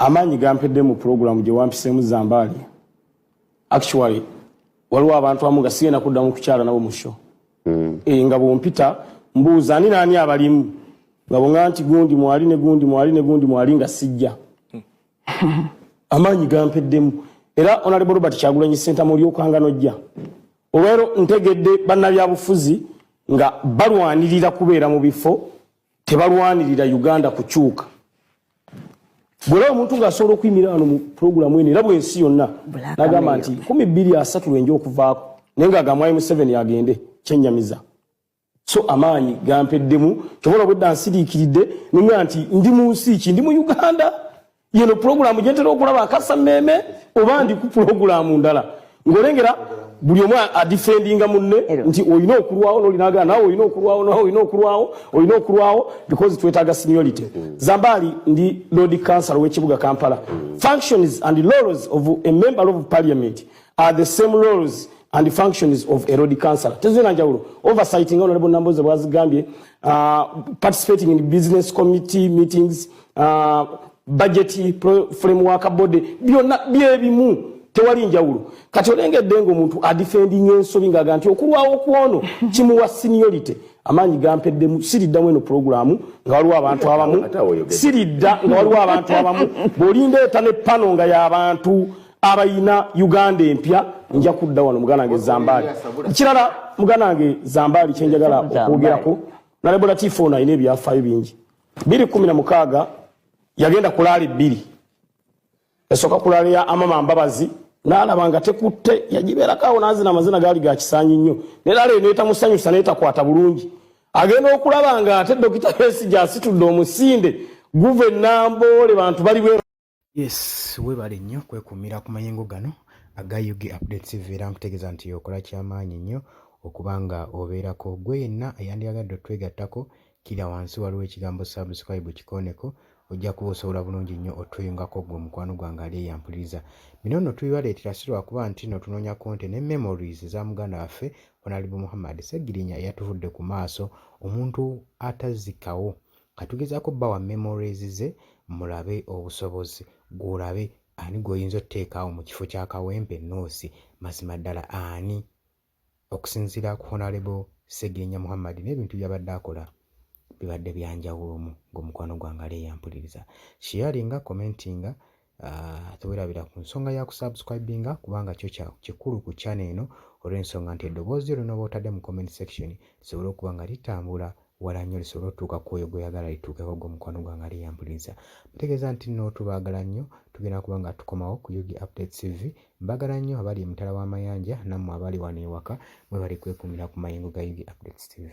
amanyi gampedde mu program gye wampisemu Zambali. Actually waliwo abantu amu nga sigenda kuddamu kukyala nabo mu show. Nga bwompita mbuuza ani naani abalimu nga bonga nti gundi mwali ne gundi mwali nga sijja. Amanyi gampeddemu. Era Honorable Robert Kyagulanyi Center muri okanga nojja. Olwero ntegedde bannabyabufuzi nga balwanirira kubeera mu bifo tebalwanirira Uganda kukyuka. Bwera omuntu ng'asobola okuyimira wano mu programu eno era bw'ensi yonna n'agamba nti 230 lwenje okuvaako naye ng'agamba M7 yagende kyennyamiza. So amaanyi gampeddemu kyobola bwedda nsiriikiridde ninga nti ndi mu nsi ki ndi mu Uganda yeno programu gye ntera okulaba akasa mmeme oba ndi ku programu ndala ng'olengera buli omu adifendinga munne nti oyina okulwawo n'olinaagala nawe oyina okulwawo nawe oyina okulwawo because twetaaga seniority. Zambali ndi Lord Councillor w'ekibuga Kampala. Functions and roles of a member of parliament are the same roles and the functions of a Lord Councillor. Tezina njawulo oversighting Honorable Namboze bwazigambye, participating in business committee meetings, budget framework body byonna byebimu tewali njawulo. Kati olengedde ng'omuntu adifending ensobi ng'aga nti okulwawo kwono kimuwa seniority. Amanyi gampeddemu siriddamu eno programu nga waliwo abantu abamu siridda nga waliwo abantu abamu bw'olindeeta ne pano nga y'abantu abayina Uganda empya nja kudda wano muganange Zambali. Kirala muganange Zambali kyenjagala okwogerako Honorable Latif ono ayina ebyafaayo bingi. 2016 yagenda kulaala ebbiri esooka kulaala ya Amama Mbabazi n'alaba nga tekutte yagibeerako awo n'azina amazina gaali ga kisaanyi nnyo neera leero etamusanyusa n'etakwata bulungi agenda okulaba nga ate Dr. Besigye asitudde omusinde guve Namboole bantu bali bwe. Yes, webale nnyo kwekumira ku mayengo gano aga UG Updates TV era nkutegeeza nti okola kyamaanyi nnyo okubanga obeerako gwe yenna eyandiyagadde otwegattako kira wansi waliwo ekigambo subscribe kikoneko ojja kuba osobola bulungi nnyo otweyungako gwe mukwano gwange ali eyampuliriza. Bino nno tubibaleetera si lwakuba nti no tunoonya konte ne memories za muganda waffe Honorable Muhammad Ssegirinya eyatuvudde ku maaso omuntu atazikawo katugezaako bawa memories ze mulabe obusobozi gw'olabe ani gw'oyinza otteekaawo mu kifo kya Kawempe Noosi mazima ddala ani okusinziira ku Honorable Ssegirinya Muhammad n'ebintu by'abadde akola bibadde byanjawulomu ng'omukwano gwange ali eyampuliriza. Sharinga, commentinga, tuwerabira ku nsonga ya kusubscribinga kubanga kyo kikulu ku channel eno olw'ensonga nti eddoboozi lino bw'otadde mu comment section lisobola okuba nga litambula wala nnyo lisobola otuuka ku oyo gw'oyagala lituukeko gw'omukwano gwange ali eyampuliriza. Mutegeeza nti nno tubaagala nnyo tugenda kuba nga tukomawo ku UG Updates TV. Mbagala nnyo abali emitala w'amayanja nammwe abali wano ewaka mwe bali kwekumira ku mayengo ga UG Updates TV.